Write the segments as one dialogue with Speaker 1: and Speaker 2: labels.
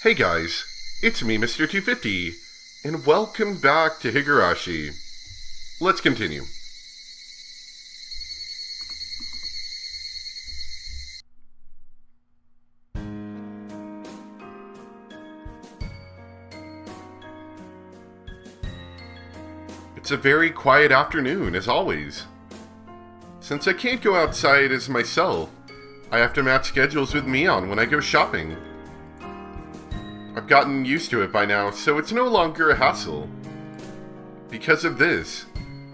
Speaker 1: Hey guys, it's me, Mr. 250, and welcome back to Higurashi. Let's continue. It's a very quiet afternoon, as always. Since I can't go outside as myself, I have to match schedules with Mion when I go shopping. I've gotten used to it by now, so it's no longer a hassle. Because of this,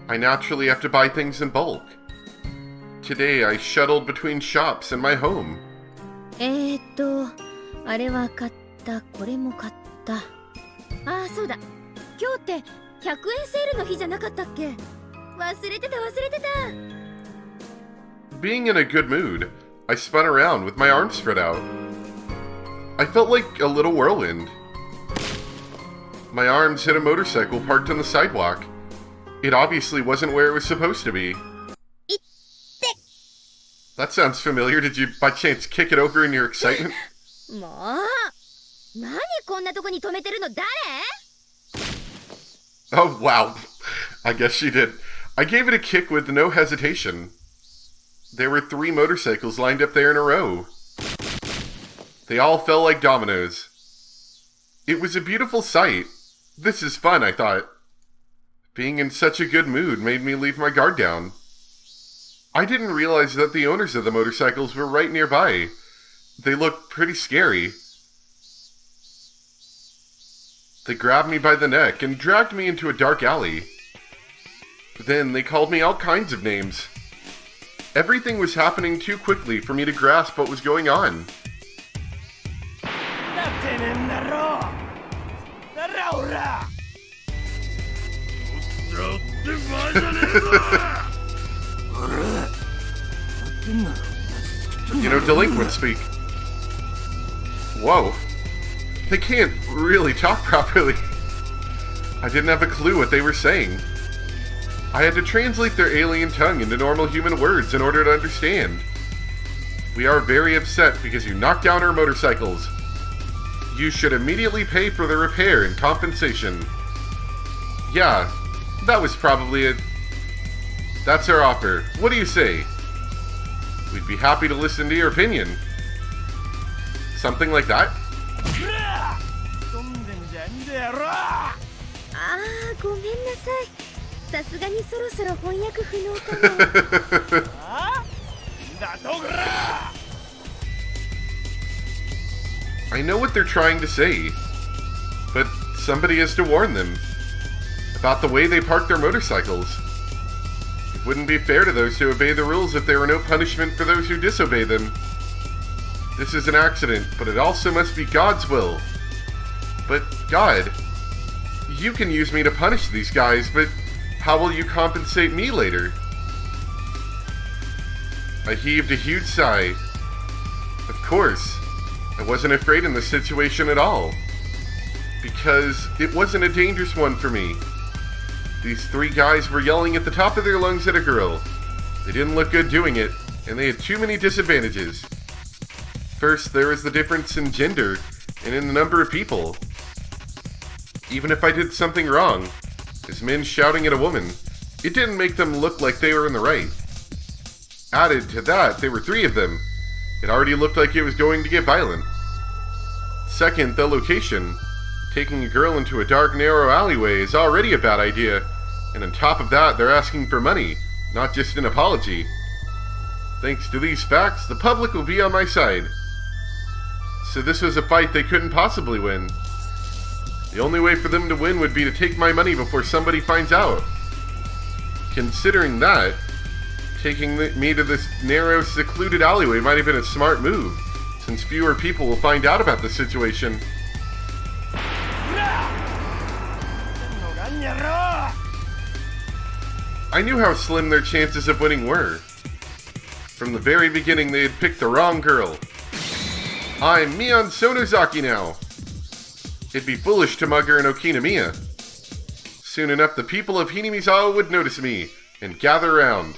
Speaker 1: I naturally have to buy things in bulk. Today I shuttled between shops and my home.
Speaker 2: あれは買った、これも買った。あ、そうだ。今日って100円セールの日じゃなかったっけ？忘れてた。
Speaker 1: Being in a good mood, I spun around with my arms spread out. I felt like a little whirlwind. My arms hit a motorcycle parked on the sidewalk. It obviously wasn't where it was supposed to be. That sounds familiar. Did you by chance kick it over in your excitement?
Speaker 2: もう、何こんなとこに止めてるの誰？
Speaker 1: Oh, wow. I guess she did. I gave it a kick with no hesitation. There were 3 motorcycles lined up there in a row. They all fell like dominoes. It was a beautiful sight. This is fun, I thought. Being in such a good mood made me leave my guard down. I didn't realize that the owners of the motorcycles were right nearby. They looked pretty scary. They grabbed me by the neck and dragged me into a dark alley. Then they called me all kinds of names. Everything was happening too quickly for me to grasp what was going on. You know, delinquents speak. Whoa. They can't really talk properly. I didn't have a clue what they were saying. I had to translate their alien tongue into normal human words in order to understand. We are very upset because you knocked down our motorcycles. You should immediately pay for the repair and compensation. Yeah, that was probably it. That's our offer. What do you say? We'd be happy to listen to your opinion. Something like that?
Speaker 2: あー、ごめんなさい。さすがにそろそろ翻訳不能かも。
Speaker 1: I know what they're trying to say, but somebody has to warn them about the way they park their motorcycles. It wouldn't be fair to those who obey the rules if there were no punishment for those who disobey them. This is an accident, but it also must be God's will. But God, you can use me to punish these guys, but how will you compensate me later? I heaved a huge sigh. Of course, I wasn't afraid in this situation at all, because it wasn't a dangerous one for me. These 3 guys were yelling at the top of their lungs at a girl. They didn't look good doing it, and they had too many disadvantages. First, there was the difference in gender and in the number of people. Even if I did something wrong, as men shouting at a woman, it didn't make them look like they were in the right. Added to that, there were 3 of them. It already looked like it was going to get violent. Second, the location. Taking a girl into a dark, narrow alleyway is already a bad idea, and on top of that, they're asking for money, not just an apology. Thanks to these facts, the public will be on my side. So this was a fight they couldn't possibly win. The only way for them to win would be to take my money before somebody finds out. Considering that, taking me to this narrow, secluded alleyway might have been a smart move, since fewer people will find out about the situation. I knew how slim their chances of winning were. From the very beginning, they had picked the wrong girl. I'm Mion Sonozaki now. It'd be foolish to mug her in Okinamiya. Soon enough, the people of Hinamizawa would notice me and gather around.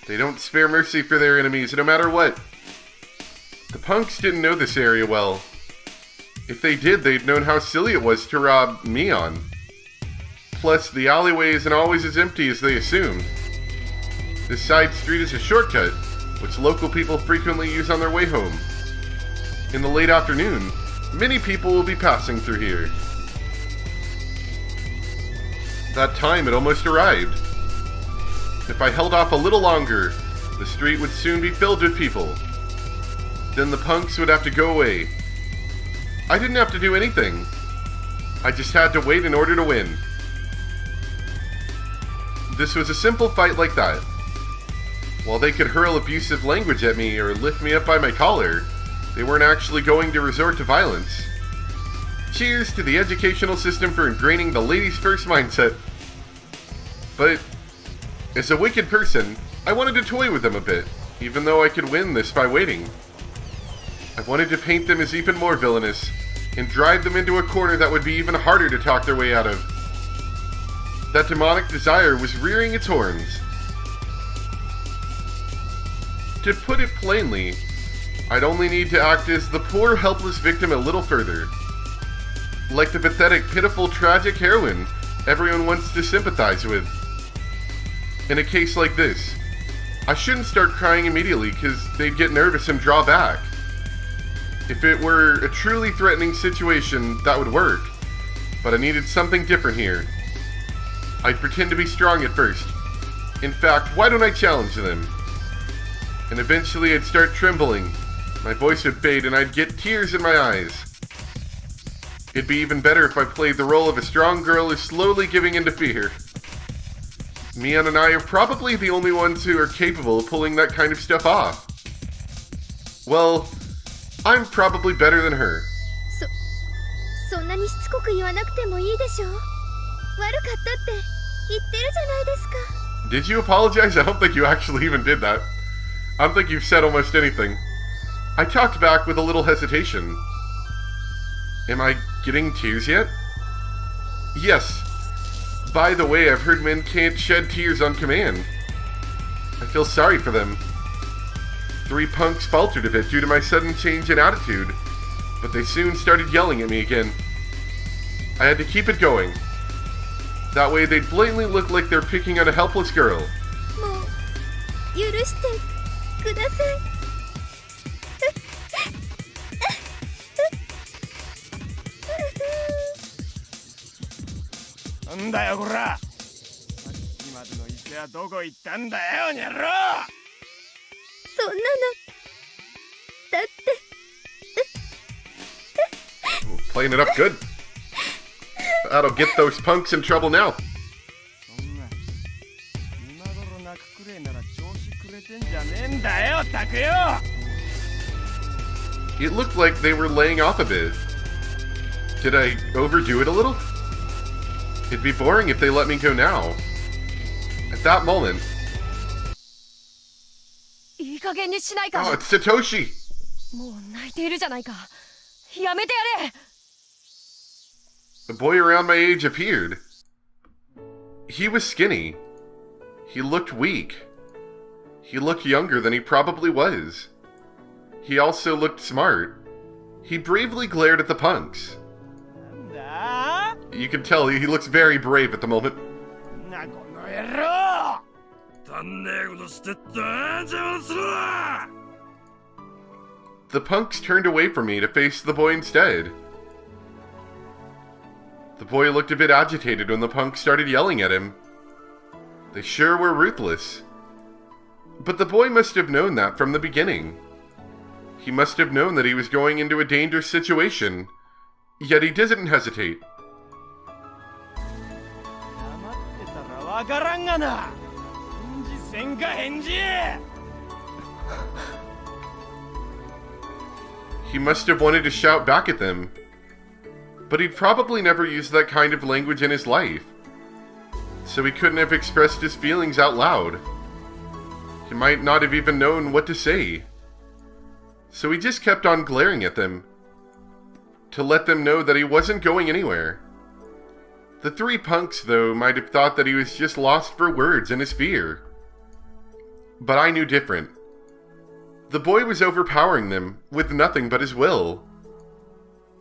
Speaker 1: They don't spare mercy for their enemies, no matter what. The punks didn't know this area well. If they did, they'd known how silly it was to rob Mion. Plus, the alleyway isn't always as empty as they assumed. This side street is a shortcut, which local people frequently use on their way home. In the late afternoon, many people will be passing through here. That time had almost arrived. If I held off a little longer, the street would soon be filled with people. Then the punks would have to go away. I didn't have to do anything. I just had to wait in order to win. This was a simple fight like that. While they could hurl abusive language at me or lift me up by my collar, they weren't actually going to resort to violence. Cheers to the educational system for ingraining the ladies first mindset. But, as a wicked person, I wanted to toy with them a bit, even though I could win this by waiting. I wanted to paint them as even more villainous, and drive them into a corner that would be even harder to talk their way out of. That demonic desire was rearing its horns. To put it plainly, I'd only need to act as the poor, helpless victim a little further. Like the pathetic, pitiful, tragic heroine everyone wants to sympathize with. In a case like this, I shouldn't start crying immediately because they'd get nervous and draw back. If it were a truly threatening situation, that would work, but I needed something different here. I'd pretend to be strong at first. In fact, why don't I challenge them? And eventually I'd start trembling, my voice would fade, and I'd get tears in my eyes. It'd be even better if I played the role of a strong girl who's slowly giving in to fear. Mion and I are probably the only ones who are capable of pulling that kind of stuff off. Well, I'm probably better than her.
Speaker 2: そんなにしつこく言わなくてもいいでしょ。悪かったって言ってるじゃないですか。
Speaker 1: Did you apologize? I don't think you actually even did that. I don't think you've said almost anything. I talked back with a little hesitation. Am I getting tears yet? Yes. By the way, I've heard men can't shed tears on command. I feel sorry for them. 3 punks faltered a bit due to my sudden change in attitude, but they soon started yelling at me again. I had to keep it going. That way they'd blatantly look like they're picking on a helpless girl.
Speaker 2: もう許してください。
Speaker 3: なんだよこら。さっきまでの伊勢はどこ行ったんだよ、にゃろ。
Speaker 2: そんなのだって
Speaker 1: Playing it up good. That'll get those punks in trouble now.
Speaker 3: そんな今頃泣くくれなら調子くれてんじゃねえんだよ、たくよ。
Speaker 1: It looked like they were laying off a bit. Did I overdo it a little? It'd be boring if they let me go now. At that moment...
Speaker 4: いい加減にしないか。
Speaker 1: Oh, it's Satoshi!
Speaker 4: もう泣いているじゃないか。やめてやれ。
Speaker 1: A boy around my age appeared. He was skinny. He looked weak. He looked younger than he probably was. He also looked smart. He bravely glared at the punks.
Speaker 3: なんだ
Speaker 1: You can tell he looks very brave at the moment.
Speaker 3: なこの野郎。足んねえことしてった邪魔するな。
Speaker 1: The punks turned away from me to face the boy instead. The boy looked a bit agitated when the punks started yelling at him. They sure were ruthless. But the boy must have known that from the beginning. He must have known that he was going into a dangerous situation, yet he didn't hesitate.
Speaker 3: 黙ってたらわからんがな。返事せんか返事。
Speaker 1: He must have wanted to shout back at them, but he'd probably never used that kind of language in his life, so he couldn't have expressed his feelings out loud. He might not have even known what to say, so he just kept on glaring at them, to let them know that he wasn't going anywhere. The 3 punks, though, might have thought that he was just lost for words in his fear. But I knew different. The boy was overpowering them with nothing but his will.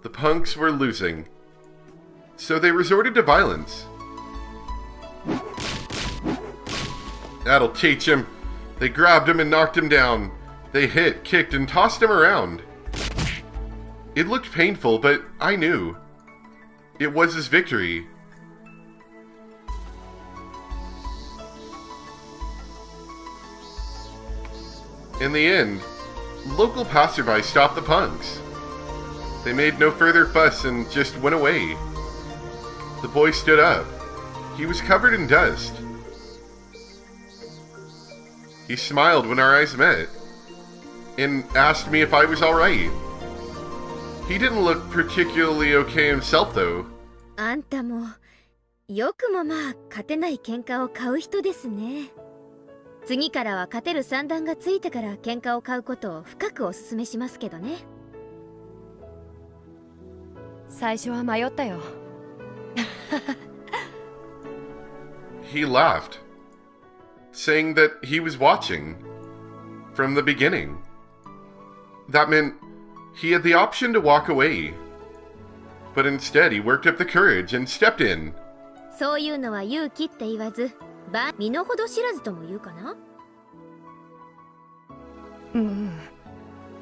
Speaker 1: The punks were losing, so they resorted to violence. That'll teach him. They grabbed him and knocked him down. They hit, kicked, and tossed him around. It looked painful, but I knew. It was his victory. In the end, local passerby stopped the punks. They made no further fuss and just went away. The boy stood up. He was covered in dust. He smiled when our eyes met, and asked me if I was alright. He didn't look particularly okay himself, though.
Speaker 2: あんたもよくもまあ勝てない喧嘩を買う人ですね。次からは勝てる算段がついてから喧嘩を買うことを深くお勧めしますけどね。
Speaker 4: 最初は迷ったよ。
Speaker 1: He laughed, saying that he was watching from the beginning. That meant he had the option to walk away, but instead he worked up the courage and stepped in.
Speaker 2: そういうのは勇気って言わず、身の程知らずとも言うかな。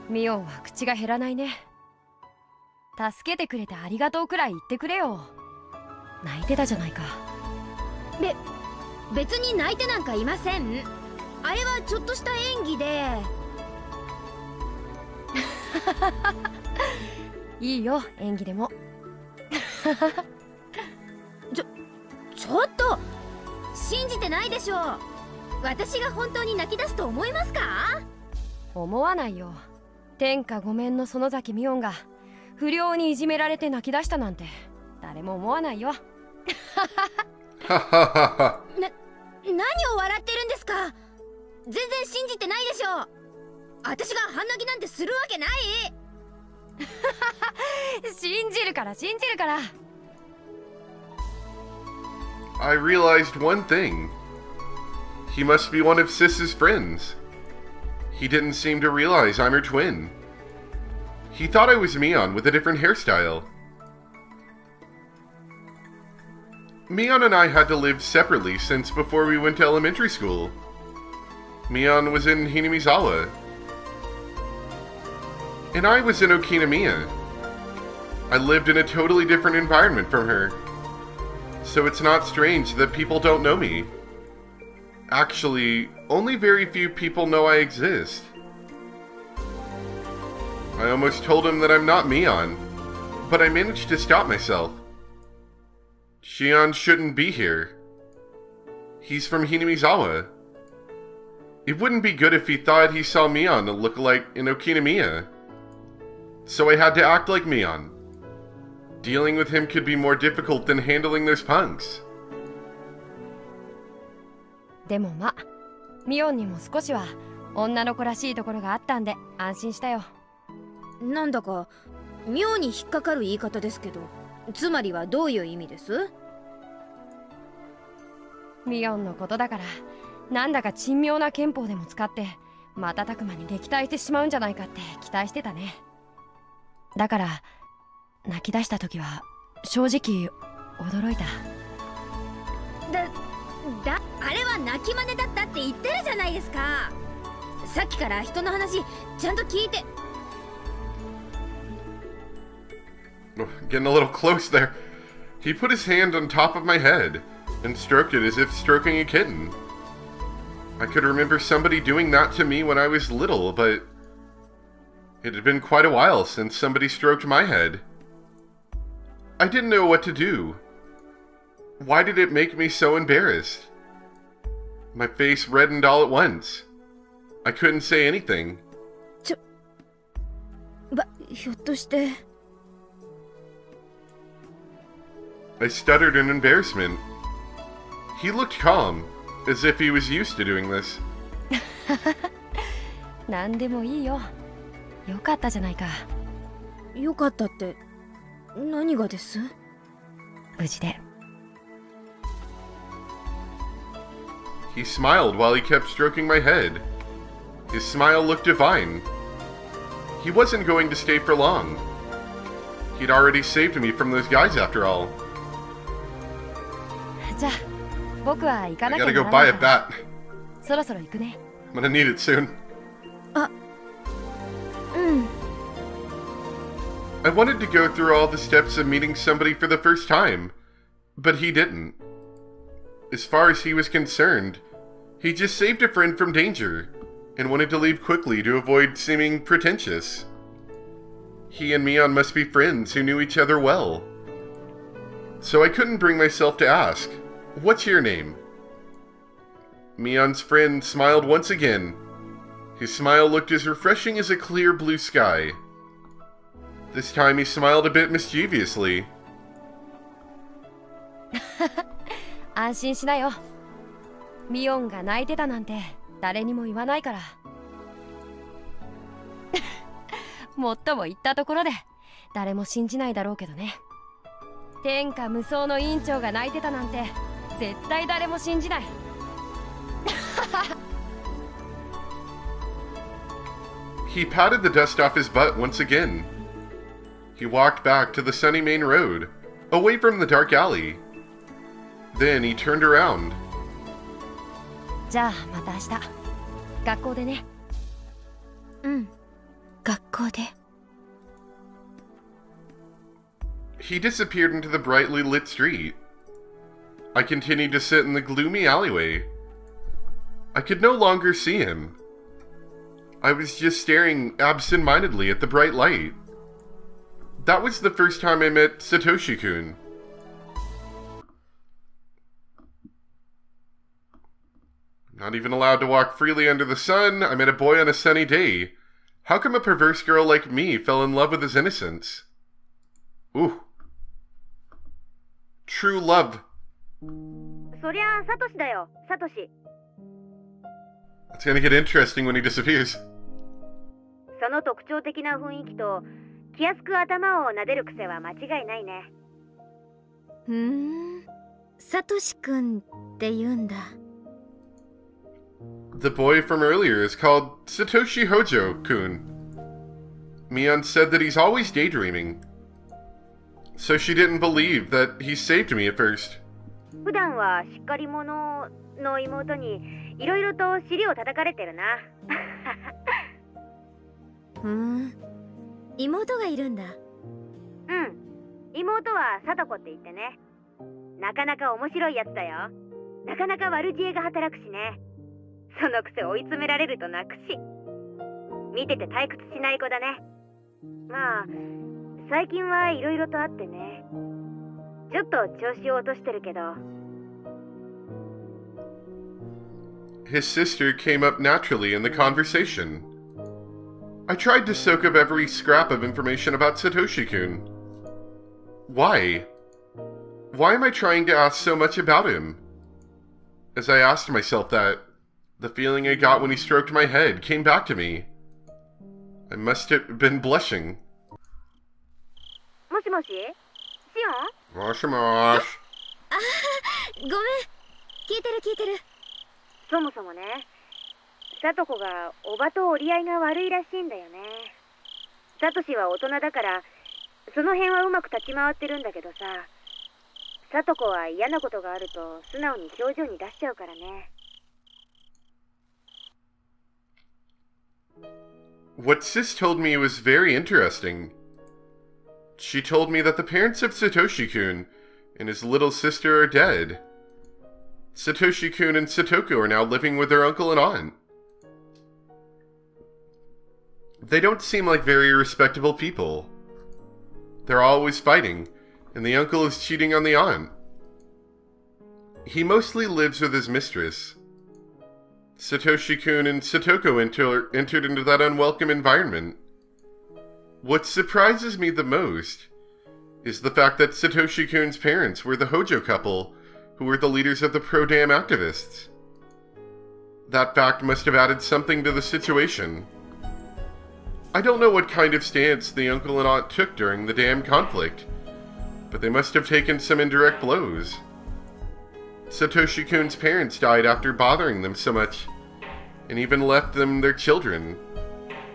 Speaker 4: ミオンは口が減らないね。助けてくれてありがとうくらい言ってくれよ。泣いてたじゃないか。
Speaker 2: 別に泣いてなんかいません。あれはちょっとした演技で。
Speaker 4: いいよ、演技でも。
Speaker 2: ちょっと信じてないでしょ。私が本当に泣き出すと思いますか？
Speaker 4: 思わないよ。天下御免の園崎ミオンが不良にいじめられて泣き出したなんて誰も思わないよ。
Speaker 2: 何を笑ってるんですか？全然信じてないでしょ。私が半泣きなんてするわけない。
Speaker 4: 信じるから信じるから。
Speaker 1: I realized one thing. He must be one of Sis's friends. He didn't seem to realize I'm her twin. He thought I was Mion with a different hairstyle. Mion and I had to live separately since before we went to elementary school. Mion was in Hinamizawa, and I was in Okinamiya. I lived in a totally different environment from her, so it's not strange that people don't know me. Actually, only very few people know I exist. I almost told him that I'm not Mion, but I managed to stop myself. Shion shouldn't be here. He's from Hinamizawa. It wouldn't be good if he thought he saw Mion a lookalike in Okinamiya. So I had to act like Mion. Dealing with him could be more difficult than handling those punks.
Speaker 4: でもま、ミオンにも少しは女の子らしいところがあったんで安心したよ。
Speaker 2: なんだか妙に引っかかる言い方ですけど、つまりはどういう意味です？
Speaker 4: ミオンのことだから、なんだか珍妙な憲法でも使って瞬く間に撃退してしまうんじゃないかって期待してたね。だから泣き出した時は正直驚いた。
Speaker 2: あれは泣き真似だったって言ってるじゃないですか。さっきから人の話ちゃんと聞いて。
Speaker 1: Getting a little close there. He put his hand on top of my head and stroked it as if stroking a kitten. I could remember somebody doing that to me when I was little, but it had been quite a while since somebody stroked my head. I didn't know what to do. Why did it make me so embarrassed? My face reddened all at once. I couldn't say anything.
Speaker 2: ひょっとして。
Speaker 1: I stuttered in embarrassment. He looked calm, as if he was used to doing this.
Speaker 4: なんでもいいよ。よかったじゃないか。
Speaker 2: よかったって何がです？
Speaker 4: 無事で。
Speaker 1: He smiled while he kept stroking my head. His smile looked divine. He wasn't going to stay for long. He'd already saved me from those guys after all.
Speaker 4: じゃあ僕は行か
Speaker 1: I
Speaker 4: なきゃ
Speaker 1: gotta
Speaker 4: な
Speaker 1: go
Speaker 4: ら
Speaker 1: buy
Speaker 4: な
Speaker 1: a
Speaker 4: いから
Speaker 1: bat.
Speaker 4: そろそろ行くね。
Speaker 1: I'm gonna need it soon.
Speaker 2: うん。
Speaker 1: I wanted to go through all the steps of meeting somebody for the first time, but he didn't. As far as he was concerned, he just saved a friend from danger and wanted to leave quickly to avoid seeming pretentious. He and Mion must be friends who knew each other well. So I couldn't bring myself to ask, "What's your name?" Mion's friend smiled once again. His smile looked as refreshing as a clear blue sky. This time he smiled a bit mischievously.
Speaker 4: 安心しなよ。ミオンが泣いてたなんて誰にも言わないから。もっとも言ったところで誰も信じないだろうけどね。天下無双の委員長が泣いてたなんて絶対誰も信じない。
Speaker 1: He patted the dust off his butt once again. He walked back to the sunny main road, away from the dark alley. Then he turned around.
Speaker 4: じゃあまた明日学校でね。
Speaker 2: うん。学校で。
Speaker 1: He disappeared into the brightly lit street. I continued to sit in the gloomy alleyway. I could no longer see him. I was just staring absent-mindedly at the bright light. That was the first time I met Satoshi-kun. Not even allowed to walk freely under the sun, I met a boy on a sunny day. How come a perverse girl like me fell in love with his innocence? Ooh. True love.
Speaker 2: そりゃあサトシだよ、サトシ。
Speaker 1: It's gonna get interesting when he disappears.
Speaker 2: その特徴的な雰囲気と気安く頭を撫でる癖は間違いないね。サトシくんって言うんだ。
Speaker 1: The boy from earlier is called Satoshi Hojo-kun. Mion said that he's always daydreaming. So she didn't believe that he saved me at first.
Speaker 2: 普段はしっかり者の妹にいろいろと尻を叩かれてるな。妹がいるんだ。うん。妹は貞子って言ってね。なかなか面白いやつだよ。なかなか悪知恵が働くしね。そのくせ追い詰められると泣くし。見てて退屈しない子だね。まあ、最近はいろいろとあってね。ちょっと調子を落としてるけど。
Speaker 1: His sister came up naturally in the conversation. I tried to soak up every scrap of information about Satoshi-kun. Why? Why am I trying to ask so much about him? As I asked myself that, the feeling I got when he stroked my head came back to me. I must have been blushing.
Speaker 2: もしもし？シオン？
Speaker 1: もしもし。
Speaker 2: ごめん。聞いてる。そもそもね、サトコがおばと折り合いが悪いらしいんだよね。サトシは大人だから、その辺はうまく立ち回ってるんだけどさ、サトコは嫌なことがあると素直に表情に出しちゃうからね。
Speaker 1: What Sis told me was very interesting. She told me that the parents of Satoshi-kun and his little sister are dead. Satoshi-kun and Satoko are now living with their uncle and aunt. They don't seem like very respectable people. They're always fighting, and the uncle is cheating on the aunt. He mostly lives with his mistress. Satoshi-kun and Satoko entered into that unwelcome environment. What surprises me the most is the fact that Satoshi-kun's parents were the Hojo couple who were the leaders of the pro-dam activists. That fact must have added something to the situation. I don't know what kind of stance the uncle and aunt took during the dam conflict, but they must have taken some indirect blows. Satoshi-kun's parents died after bothering them so much, and even left them their children.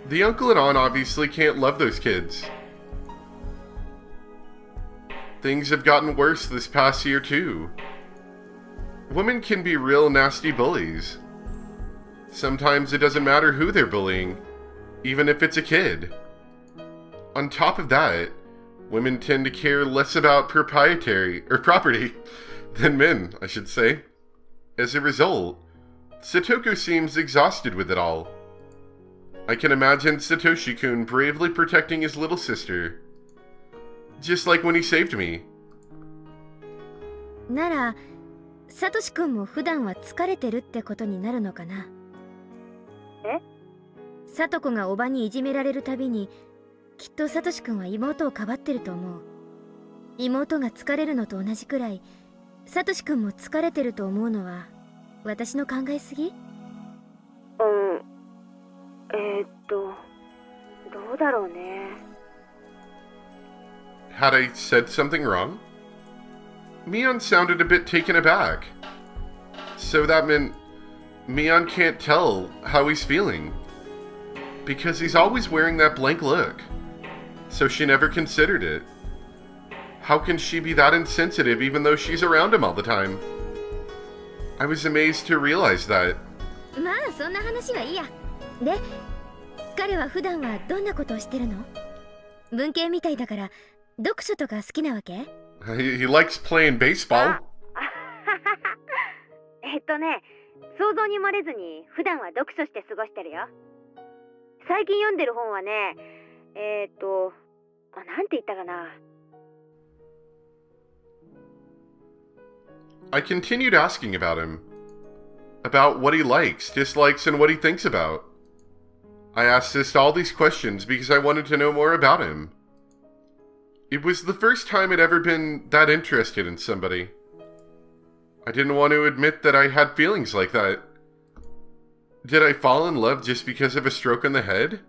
Speaker 1: The uncle and aunt obviously can't love those kids. things have gotten worse this past year too. Women can be real nasty bullies. Sometimes it doesn't matter who they're bullying, even if it's a kid. On top of that, women tend to care less about property than men, I should say. As a result, Satoko seems exhausted with it all. I can imagine Satoshi-kun bravely protecting his little sister. Just like when he saved me.
Speaker 2: なら、サトシ君も普段は疲れてるってことになるのかな。え？サトコがおばにいじめられるたびに、きっとサトシ君は妹をかばってると思う。妹が疲れるのと同じくらい、サトシ君も疲れてると思うのは、私の考えすぎ？どうだろうね。
Speaker 1: Had I said something wrong? Mion sounded a bit taken aback. So that meant Mion can't tell how he's feeling. Because he's always wearing that blank look. So she never considered it. How can she be that insensitive even though she's around him all the time? I was amazed to realize that.
Speaker 2: まあそんな話はいいや。で、彼は普段はどんなことをしてるの？文系みたいだから読書とか好きなわけ？
Speaker 1: He likes playing baseball.
Speaker 2: 想像に漏れずに普段は読書して過ごしてるよ。最近読んでる本はね、なんて言ったかな。
Speaker 1: I continued asking about him. About what he likes, dislikes, and what he thinks about. I asked Sist all these questions because I wanted to know more about him. It was the first time I'd ever been that interested in somebody. I didn't want to admit that I had feelings like that. Did I fall in love just because of a stroke on the head?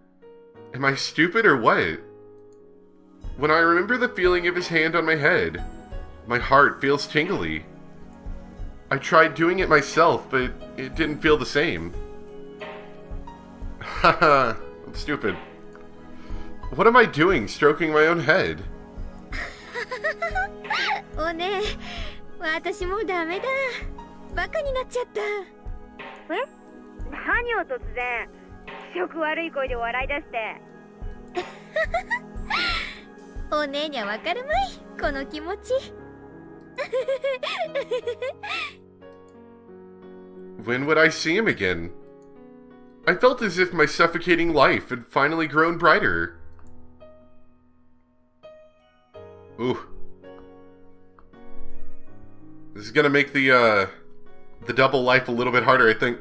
Speaker 1: Am I stupid or what? When I remember the feeling of his hand on my head, my heart feels tingly. I tried doing it myself, but it didn't feel the same. Haha, I'm stupid. What am I doing stroking my own head?
Speaker 2: おねえ、私もうダメだ。バカになっちゃった。え？何を突然、気色悪い声で笑い出して。おねえにはわかるまい、この気持ち。
Speaker 1: When would I see him again? I felt as if my suffocating life had finally grown brighter. Ooh. This is gonna make the double life a little bit harder, I think.